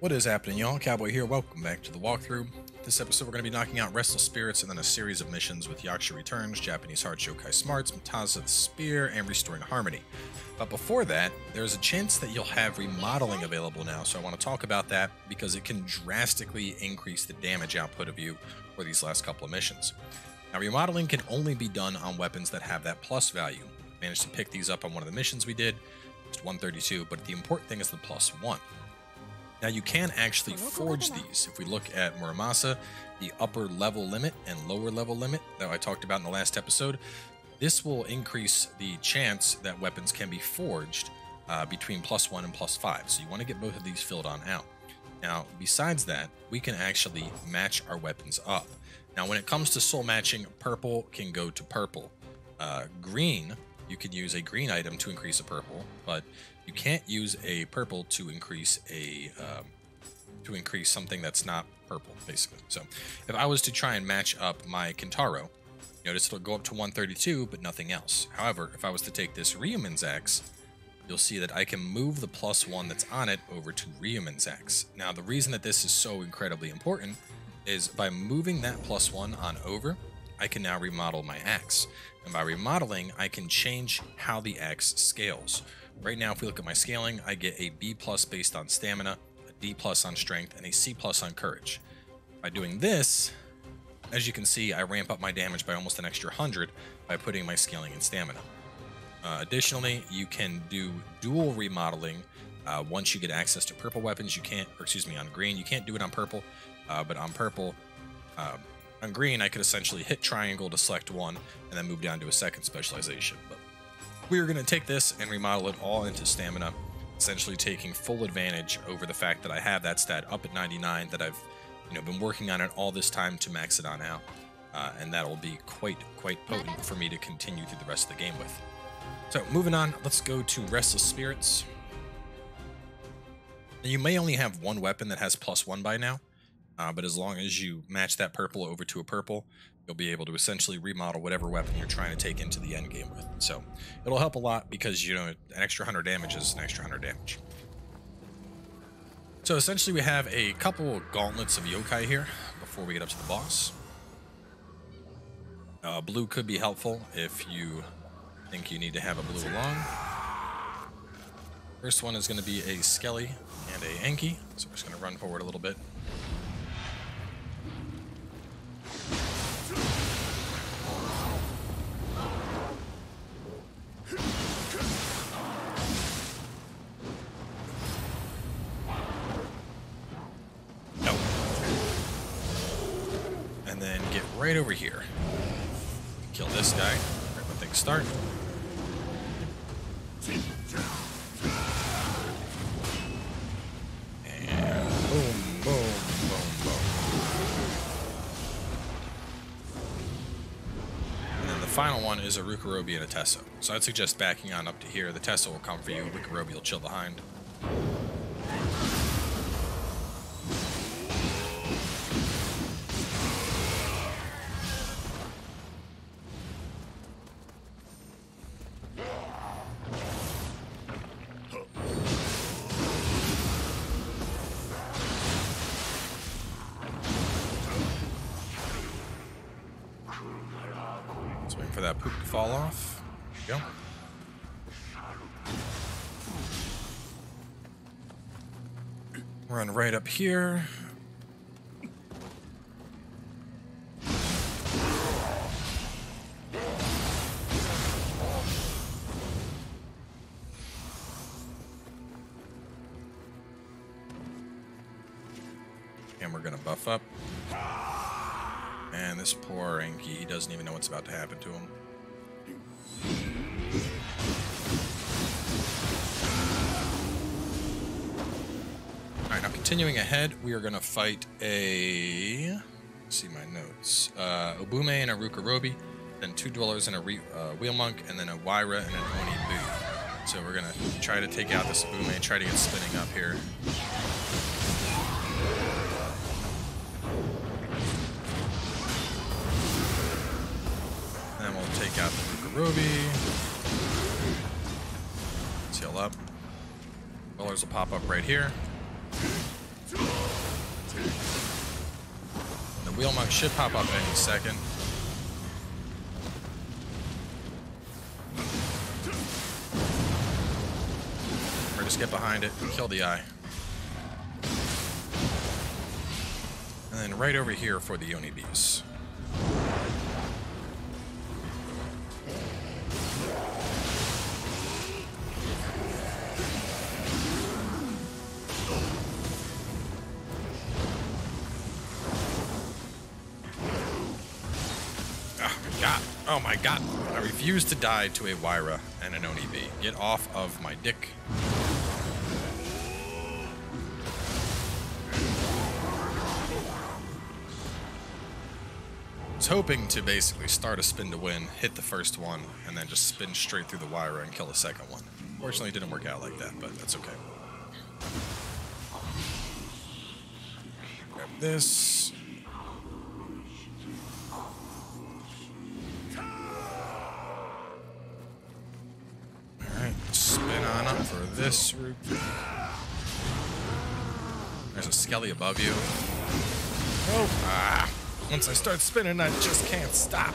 What is happening, y'all? Cowboy here. Welcome back to the walkthrough. This episode, we're going to be knocking out Restless Spirits and then a series of missions with Yakusha Returns, Japanese Hearts, Yokai Smarts, Mataza the Spear, and Restoring Harmony. But before that, there's a chance that you'll have remodeling available now, so I want to talk about that because it can drastically increase the damage output of you for these last couple of missions. Now, remodeling can only be done on weapons that have that plus value. I managed to pick these up on one of the missions we did. It's 132, but the important thing is the +1. Now you can actually forge these. If we look at Muramasa, the upper level limit and lower level limit that I talked about in the last episode, this will increase the chance that weapons can be forged between +1 and +5. So you want to get both of these filled on out. Now, besides that, we can actually match our weapons up. Now, when it comes to soul matching, purple can go to purple. Green, you could use a green item to increase a purple, but you can't use a purple to increase something that's not purple, basically. So if I was to try and match up my Kintaro, notice it'll go up to 132, but nothing else. However, if I was to take this Ryumen's axe, you'll see that I can move the +1 that's on it over to Ryumen's axe. Now, the reason that this is so incredibly important is by moving that +1 on over, I can now remodel my axe. And by remodeling, I can change how the axe scales. Right now, if we look at my scaling, I get a B+ based on stamina, a D+ on strength, and a C+ on courage. By doing this, as you can see, I ramp up my damage by almost an extra 100 by putting my scaling in stamina. Additionally, you can do dual remodeling once you get access to purple weapons. You can't, or excuse me, on green. You can't do it on purple, but on purple, on green, I could essentially hit triangle to select one and then move down to a second specialization. But we're going to take this and remodel it all into stamina, essentially taking full advantage over the fact that I have that stat up at 99 that I've been working on it all this time to max it on out. And that'll be quite potent for me to continue through the rest of the game with. So moving on, let's go to Restless Spirits. Now, you may only have one weapon that has +1 by now. But as long as you match that purple over to a purple, you'll be able to essentially remodel whatever weapon you're trying to take into the end game with. So it'll help a lot because, an extra 100 damage is an extra 100 damage. So essentially we have a couple gauntlets of yokai here before we get up to the boss. Blue could be helpful if you think you need to have a blue along. First one is going to be a Skelly and a Enki, so we're just going to run forward a little bit. And then get right over here. Kill this guy right when things start. And boom, boom, boom, boom. And then the final one is a Rukurobi and a Tesso. So I'd suggest backing on up to here. The Tesso will come for you. Rukurobi will chill behind. For that poop to fall off. There you go. Run right up here. And we're gonna buff up. And this poor Enki, he doesn't even know what's about to happen to him. Alright, now continuing ahead, we are going to fight a... Let's see my notes. Obume and a Rukurobi, then 2 Dwellers and a Wheel Monk, and then a Waira and an Oni Boo. So we're going to try to take out this Obume and try to get spinning up here. Take out the Rukurobi. Seal up. Rollers will pop up right here. The wheel monk should pop up any second. Or just get behind it and kill the eye. And then right over here for the Oni bees. Oh my god, I refuse to die to a Wyra and an Oni bee. Get off of my dick. I was hoping to basically start a spin to win, hit the first one, and then just spin straight through the Wyra and kill the second one. Fortunately, it didn't work out like that, but that's okay. Grab this. Spin on up for this route. There's a skelly above you. Oh, once I start spinning, I just can't stop.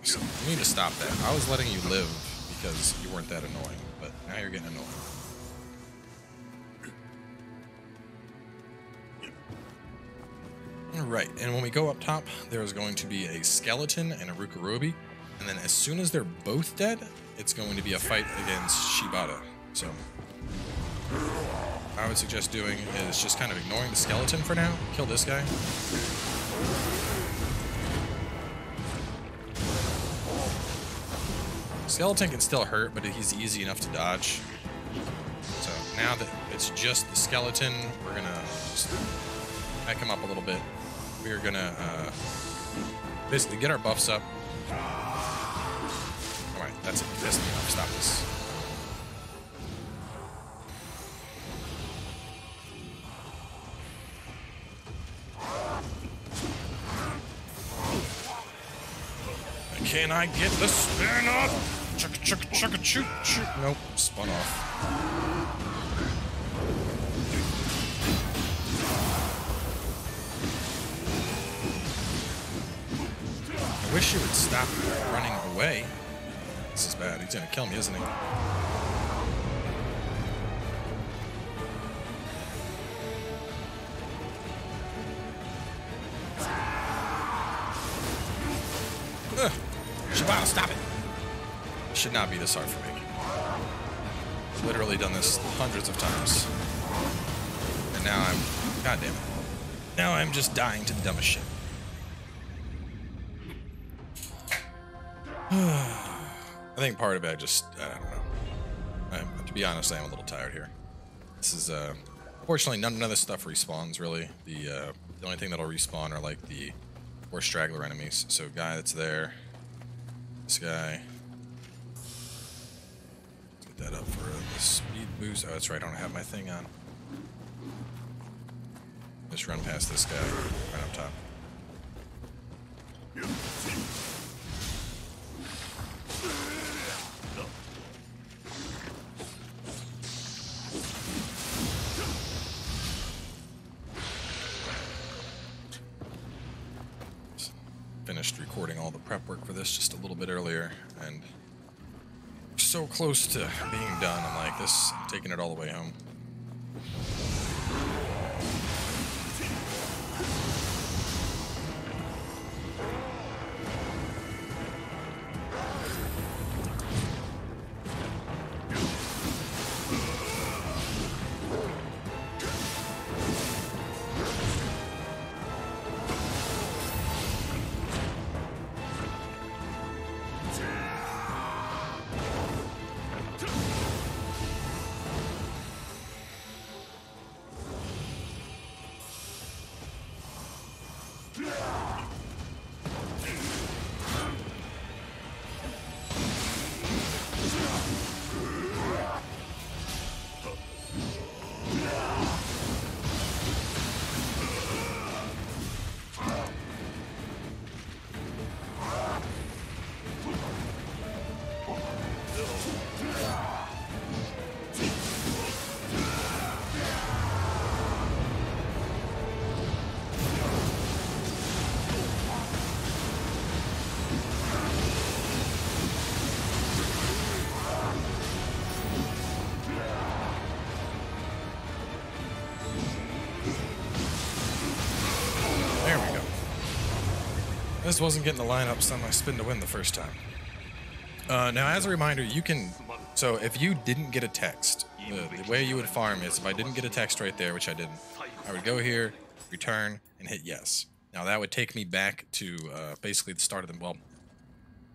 So, you need to stop that. I was letting you live because you weren't that annoying, but now you're getting annoying. Right, and when we go up top, there's going to be a skeleton and a Rukurobi, and then as soon as they're both dead, it's going to be a fight against Shibata. So, what I would suggest doing is just kind of ignoring the skeleton for now, kill this guy. Skeleton can still hurt, but he's easy enough to dodge. So, now that it's just the skeleton, we're gonna just back him up a little bit. We're gonna basically get our buffs up. Alright, that's it. That's enough. Stop this. Can I get the spin up? Chugga chugga chugga shoot shoot. Nope, spun off. I wish you would stop running away. This is bad. He's gonna kill me, isn't he? Shibata, stop it! It should not be this hard for me. I've literally done this hundreds of times. And now I'm... God damn it. Now I'm just dying to the dumbest shit. I think part of it, I don't know. To be honest, I am a little tired here. This is, fortunately, none of this stuff respawns, really. The only thing that'll respawn are, like, the 4 straggler enemies. So, guy that's there. This guy. Let's get that up for the speed boost. Oh, that's right, I don't have my thing on. Just run past this guy right up top. Finished recording all the prep work for this just a little bit earlier, and so close to being done. I'm like, I'm taking it all the way home. This wasn't getting the lineups on my spin to win the first time. Now, as a reminder, you can... So, if you didn't get a text, the way you would farm is if I didn't get a text right there, which I didn't, I would go here, return, and hit yes. Now, that would take me back to basically the start of the... Well,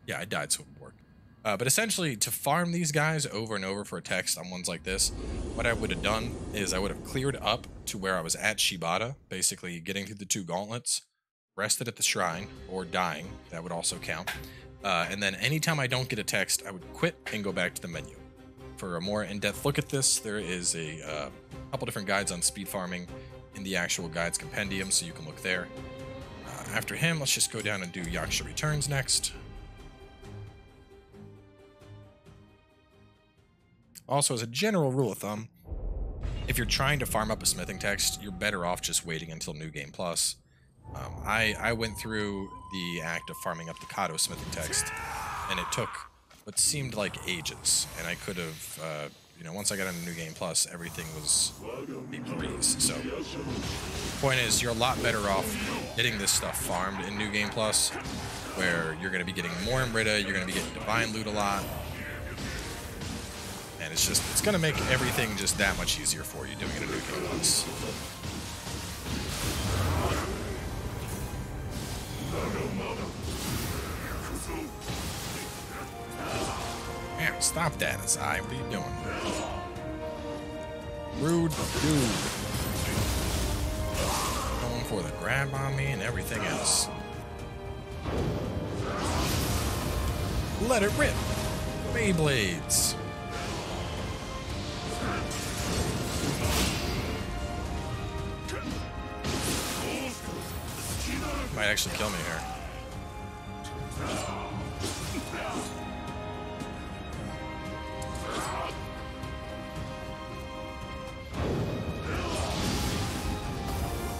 yeah, I died, so it would work. But essentially, to farm these guys over and over for a text on ones like this, what I would have done is I would have cleared up to where I was at Shibata, basically getting through the 2 gauntlets, rested at the shrine, or dying, that would also count. And then anytime I don't get a text, I would quit and go back to the menu. For a more in-depth look at this, there is a couple different guides on speed farming in the actual guides compendium, so you can look there. After him, let's just go down and do Yaksha Returns next. Also, as a general rule of thumb, if you're trying to farm up a smithing text, you're better off just waiting until New Game Plus. I went through the act of farming up the Kato smithing text, and it took what seemed like ages, and I could have, you know, once I got into New Game Plus, everything was a breeze. So, the point is, you're a lot better off getting this stuff farmed in New Game Plus, where you're going to be getting more Amrita, you're going to be getting Divine Loot a lot, and it's going to make everything just that much easier for you doing it in New Game Plus. Man, stop that, Azai. What are you doing? Rude dude. Going for the grab on me and everything else. Let it rip. Beyblades. Might actually kill me here.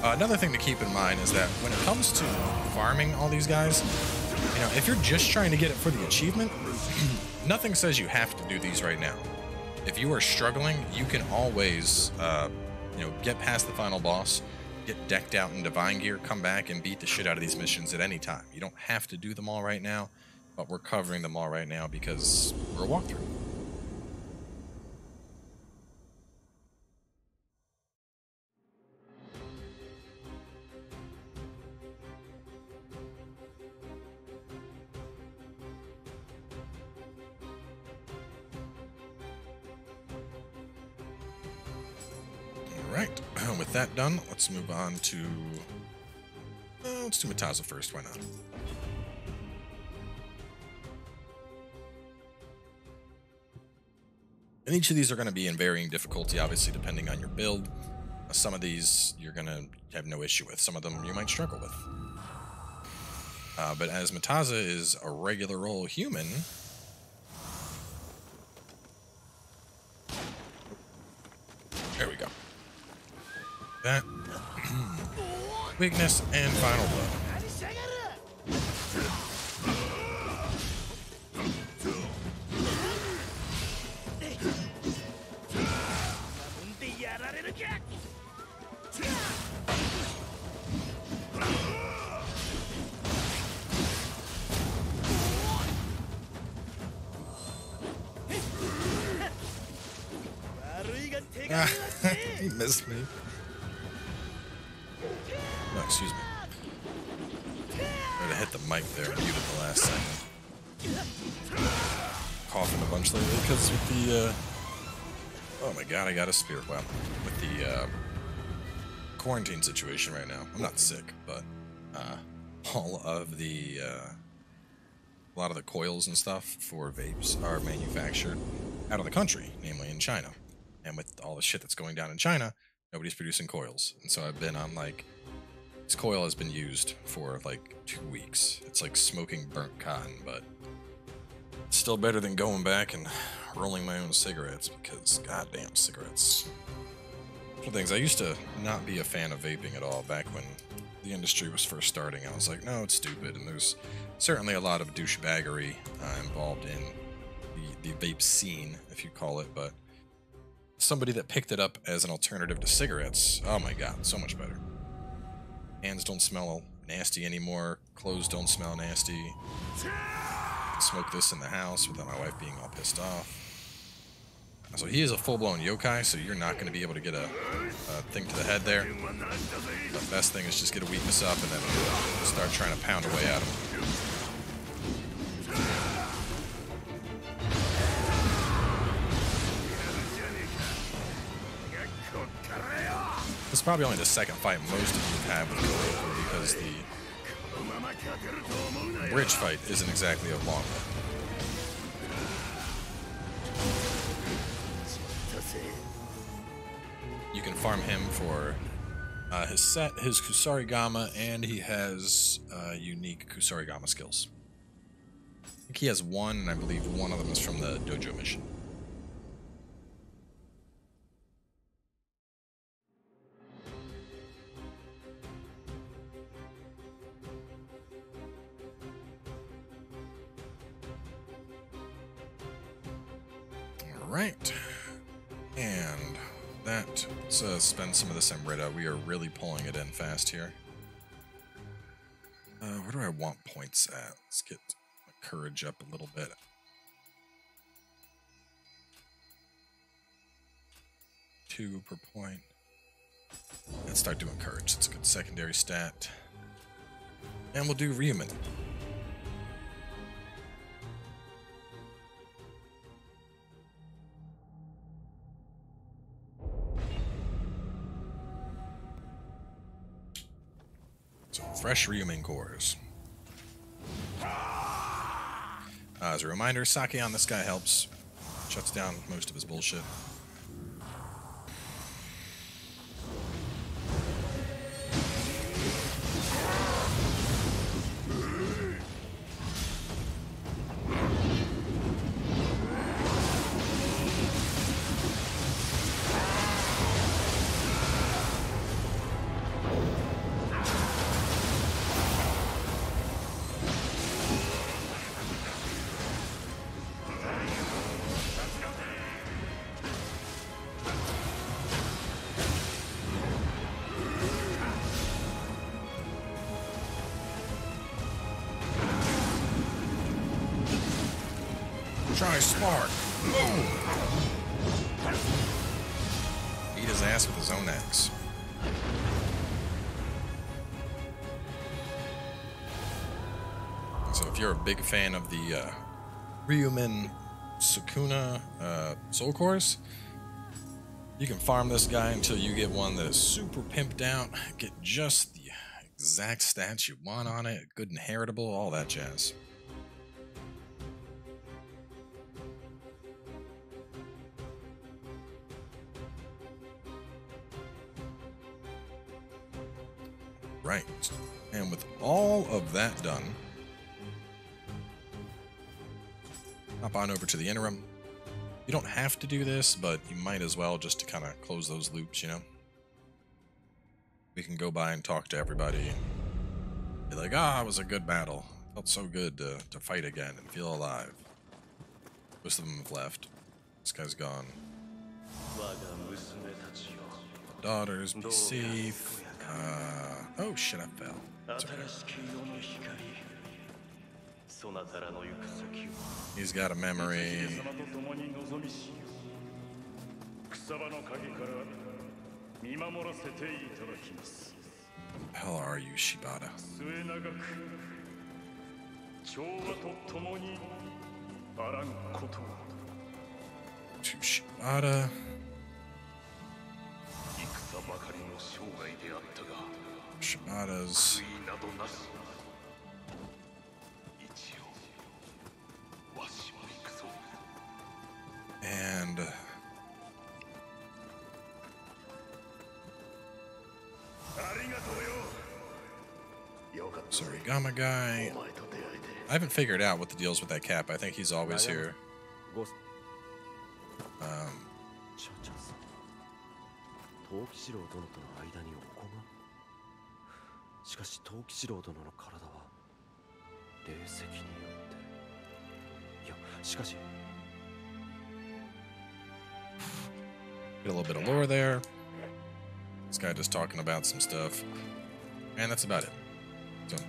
Another thing to keep in mind is that when it comes to farming all these guys, you know, if you're just trying to get it for the achievement, nothing says you have to do these right now. If you are struggling, you can always, you know, get past the final boss, get decked out in divine gear, come back and beat the shit out of these missions at any time. You don't have to do them all right now, but we're covering them all right now because we're a walkthrough. Alright, with that done, let's move on to... let's do Mataza first, why not? And each of these are going to be in varying difficulty, obviously, depending on your build. Some of these you're going to have no issue with. Some of them you might struggle with. But as Mataza is a regular old human... There we go. That. Weakness and final blow. He missed me. No, excuse me. I would have hit the mic there and muted the last second. Coughing a bunch lately because with the, oh my god, I got a spirit weapon. With the, quarantine situation right now. I'm not sick, but, all of the, a lot of the coils and stuff for vapes are manufactured out of the country, namely in China. And with all the shit that's going down in China, nobody's producing coils. And so I've been on, like, this coil has been used for, like, 2 weeks. It's like smoking burnt cotton, but it's still better than going back and rolling my own cigarettes, because goddamn cigarettes. For things, I used to not be a fan of vaping at all back when the industry was first starting. I was like, no, it's stupid. And there's certainly a lot of douchebaggery involved in the vape scene, if you call it, but somebody that picked it up as an alternative to cigarettes, oh my god, so much better. Hands don't smell nasty anymore. Clothes don't smell nasty. I can smoke this in the house without my wife being all pissed off. So he is a full-blown yokai, so you're not going to be able to get a thing to the head there. The best thing is just get a weakness up and then start trying to pound away at him. This is probably only the second fight most of you have with Sengoku because the bridge fight isn't exactly a long one. You can farm him for his set, his Kusarigama, and he has unique Kusarigama skills. I think he has one, and I believe one of them is from the dojo mission. Alright. And that, let's spend some of this Amrita. We are really pulling it in fast here. Where do I want points at? Let's get my courage up a little bit. Two per point. Let's start doing courage. It's a good secondary stat. And we'll do Ryumen. Fresh Ryumen cores. As a reminder, sake on this guy helps. Shuts down most of his bullshit. Try spark. Boom. Beat his ass with his own axe. So if you're a big fan of the Ryumen Sukuna soul cores, you can farm this guy until you get one that is super pimped out, get just the exact stats you want on it, good and heritable, all that jazz. Right, and with all of that done, hop on over to the interim. You don't have to do this, but you might as well just to kind of close those loops, you know? We can go by and talk to everybody and be like, ah, it was a good battle. Felt so good to fight again and feel alive. Most of them have left. This guy's gone. Daughters, be safe. Oh shit, I fell. It's okay. He's got a memory. The hell are you, Shibata? To Shibata. Shibata's. And Sarigama guy. I haven't figured out what the deal is with that cap. I think he's always here. Get a little bit of lore there. This guy just talking about some stuff. And that's about it.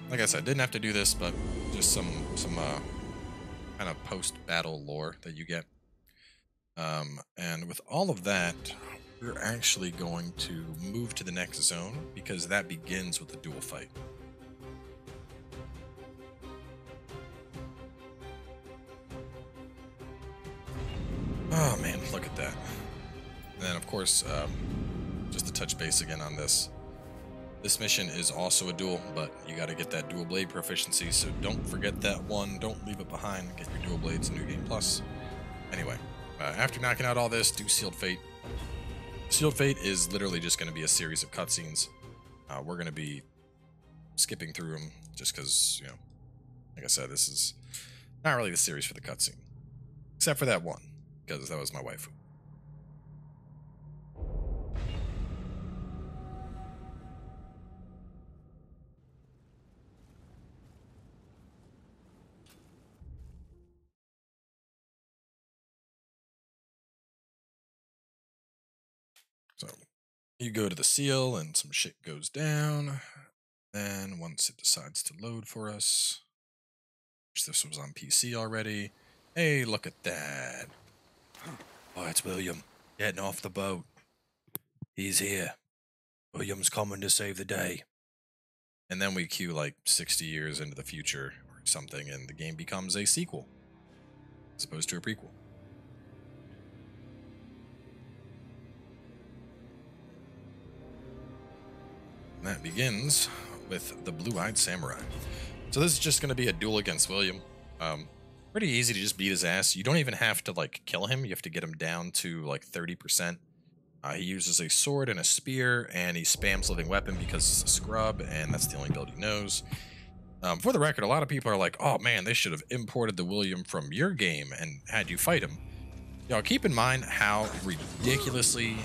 like I said, didn't have to do this, but just some kind of post-battle lore that you get. And with all of that, we're actually going to move to the next zone because that begins with the duel fight. Oh man, look at that. And then of course, just to touch base again on this. This mission is also a duel, but you got to get that dual blade proficiency, so don't forget that one. Don't leave it behind. Get your dual blades in New Game Plus. Anyway, after knocking out all this, do Sealed Fate. Sealed Fate is literally just going to be a series of cutscenes. We're going to be skipping through them just because, you know, like I said, this is not really the series for the cutscene. Except for that one, because that was my waifu. So you go to the seal and some shit goes down. Then once it decides to load for us, which this was on PC already. Hey, look at that. Oh, it's William getting off the boat. He's here. William's coming to save the day. And then we cue like 60 years into the future or something, and the game becomes a sequel as opposed to a prequel. And that begins with the Blue-Eyed Samurai. So this is just going to be a duel against William. Pretty easy to just beat his ass. You don't even have to like kill him. You have to get him down to like 30%. He uses a sword and a spear, and he spams living weapon because it's a scrub, and that's the only build he knows. For the record, a lot of people are like, oh man, they should have imported the William from your game and had you fight him. Y'all keep in mind how ridiculously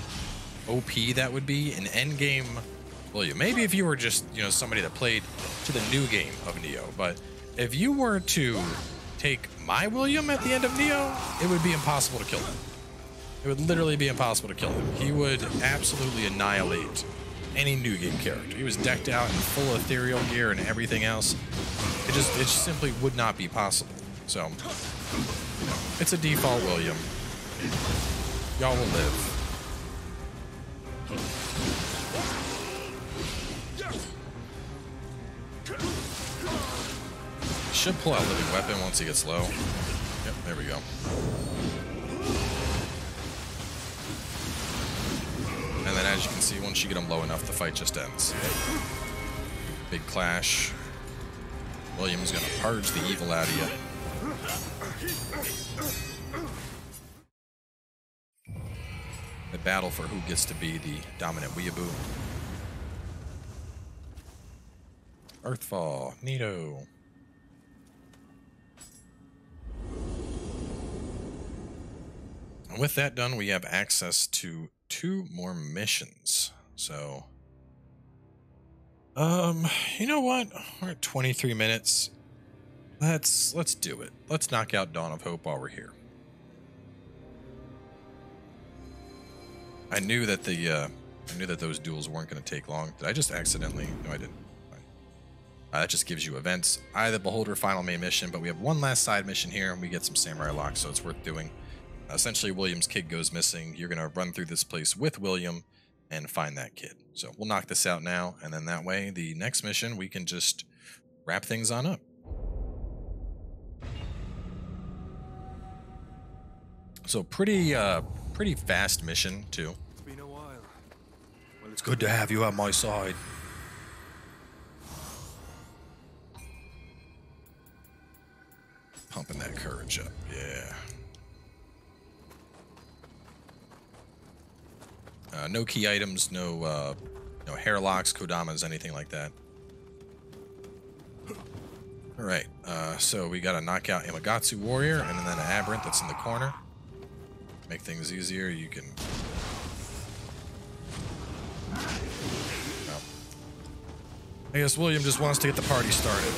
OP that would be in endgame William. Maybe if you were just, you know, somebody that played to the new game of Nioh, but if you were to take my William at the end of Nioh, it would be impossible to kill him. It would literally be impossible to kill him. He would absolutely annihilate any new game character. He was decked out in full ethereal gear and everything else. It just simply would not be possible. So, you know, it's a default William. Y'all will live. Should pull out living weapon once he gets low. Yep, there we go. And then as you can see, once you get him low enough, the fight just ends. Big clash. William's gonna purge the evil out of you. The battle for who gets to be the dominant weeaboo. Earthfall, Nioh. And with that done, we have access to 2 more missions. So, you know what? We're at 23 minutes. Let's do it. Let's knock out Dawn of Hope while we're here. I knew that those duels weren't going to take long. Did I just accidentally? No, I didn't. That just gives you events. Eye of the Beholder, final main mission, but we have one last side mission here, and we get some samurai locks, so it's worth doing. Essentially, William's kid goes missing. You're going to run through this place with William and find that kid. So we'll knock this out now, and then that way, the next mission, we can just wrap things on up. So pretty fast mission, too. It's been a while. Well, It's good to have you at my side. Pumping that courage up, yeah. No key items, no hair locks, kodamas, anything like that. All right, so we got to knock out Imagatsu Warrior and then an Aberrant that's in the corner. Make things easier, you can... Oh. I guess William just wants to get the party started.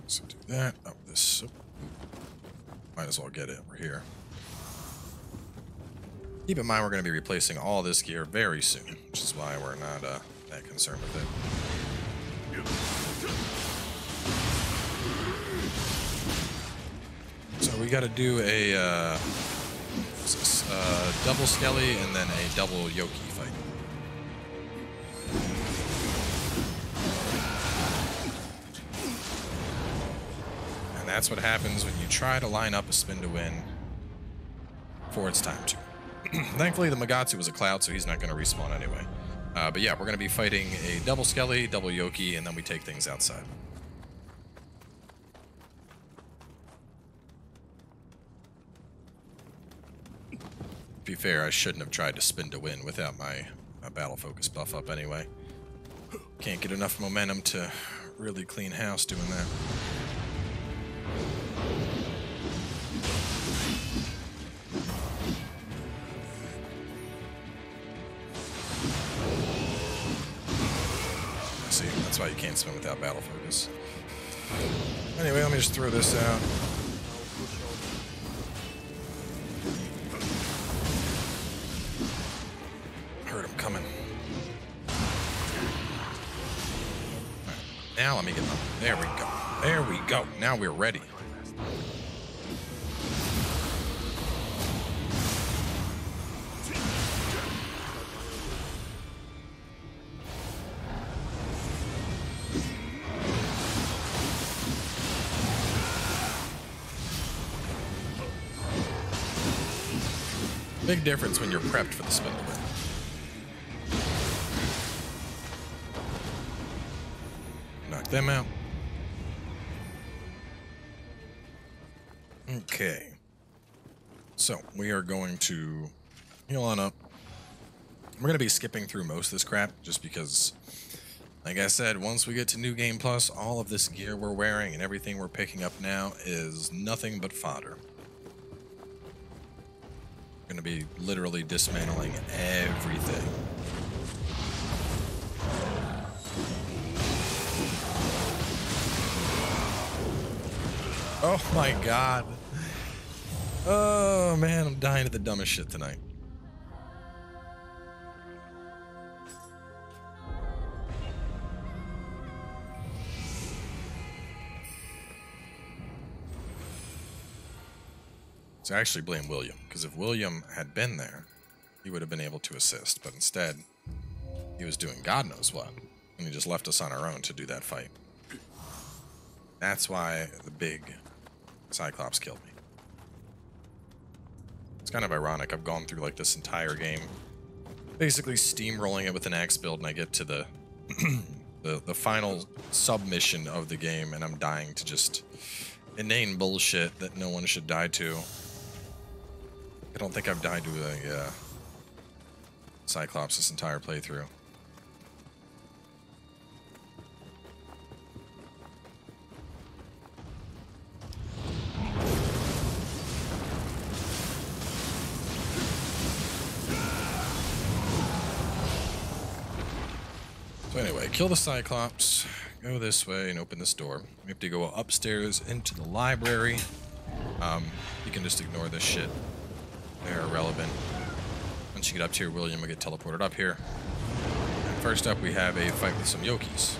So do that. Oh, this. Oh, might as well get it. We're here. Keep in mind we're going to be replacing all this gear very soon, which is why we're not that concerned with it. So we got to do a double skelly and then a double Yokai fight. And that's what happens when you try to line up a spin to win before it's time to. Thankfully, the Magatsu was a cloud, so he's not going to respawn anyway. But yeah, we're going to be fighting a double skelly, double Yokai, and then we take things outside. To be fair, I shouldn't have tried to spin to win without my battle focus buff up anyway. Can't get enough momentum to really clean house doing that. See, that's why you can't spin without battle focus. Anyway, let me just throw this out. Heard him coming. Right, now let me get them. There we go. There we go. Now we're ready. Big difference when you're prepped for the spin to win. Knock them out. Okay. So, we are going to heal on up. We're going to be skipping through most of this crap, just because, like I said, once we get to New Game Plus, all of this gear we're wearing and everything we're picking up now is nothing but fodder. Going to be literally dismantling everything. Oh my god. Oh man, I'm dying to the dumbest shit tonight. So I actually blame William, because if William had been there, he would have been able to assist, but instead, he was doing God knows what, and he just left us on our own to do that fight. That's why the big Cyclops killed me. It's kind of ironic, I've gone through like this entire game, basically steamrolling it with an axe build, and I get to the the final submission of the game, and I'm dying to just inane bullshit that no one should die to. I don't think I've died to a Cyclops this entire playthrough. So anyway, kill the Cyclops, go this way and open this door. We have to go upstairs into the library. You can just ignore this shit. They're irrelevant. Once you get up to here, William will get teleported up here. And first up, we have a fight with some Yokis.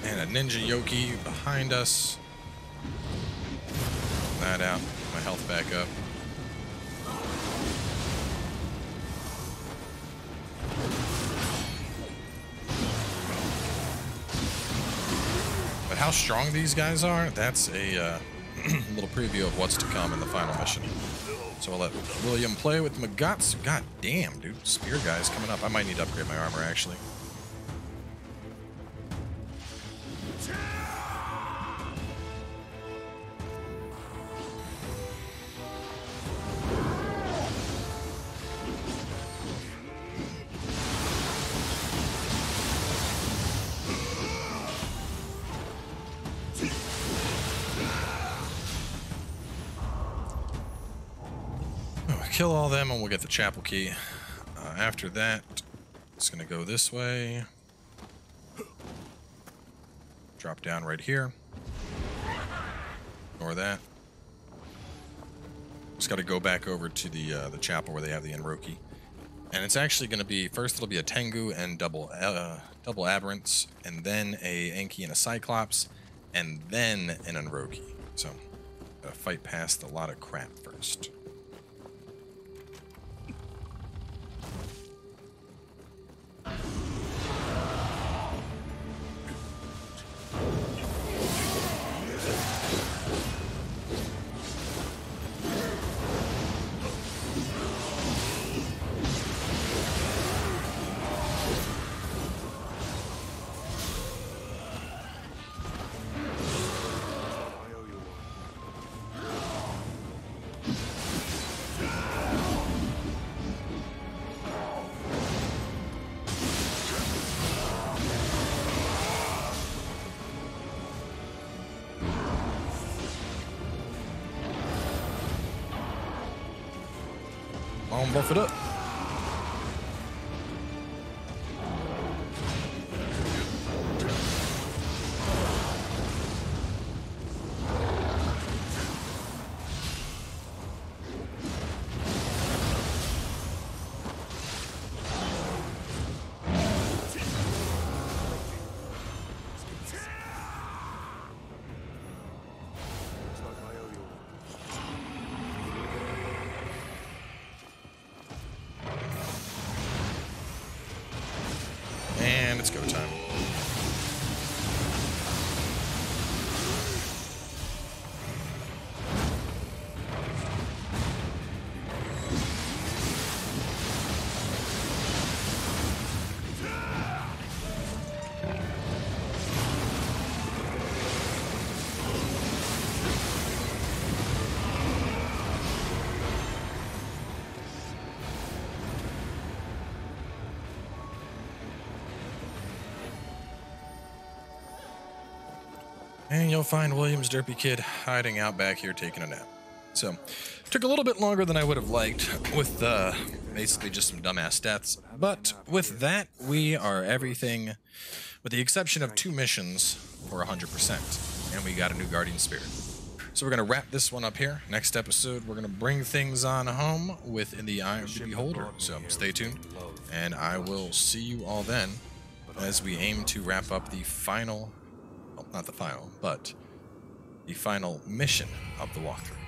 And a ninja Yokai behind us. That out. My health back up. But how strong these guys are, that's a little preview of what's to come in the final mission. So I'll let William play with Magatsu. God damn, dude. Spear guy's coming up. I might need to upgrade my armor, actually. Kill all them and we'll get the chapel key. After that, it's gonna go this way. Drop down right here. Ignore that. Just gotta go back over to the chapel where they have the Enroki. And it's actually gonna be, first it'll be a Tengu and double aberrants, and then a Enki and a Cyclops, and then an Enroki. So, gotta fight past a lot of crap first. On, buff it up. And it's go time. And you'll find William's derpy kid hiding out back here taking a nap. So, took a little bit longer than I would have liked with basically just some dumbass deaths. But with that, we are everything, with the exception of 2 missions for 100%. And we got a new Guardian Spirit. So we're going to wrap this one up here. Next episode, we're going to bring things on home within the Eye of the Beholder. So stay tuned, and I will see you all then as we aim to wrap up the final, well, not the final, but the final mission of the walkthrough.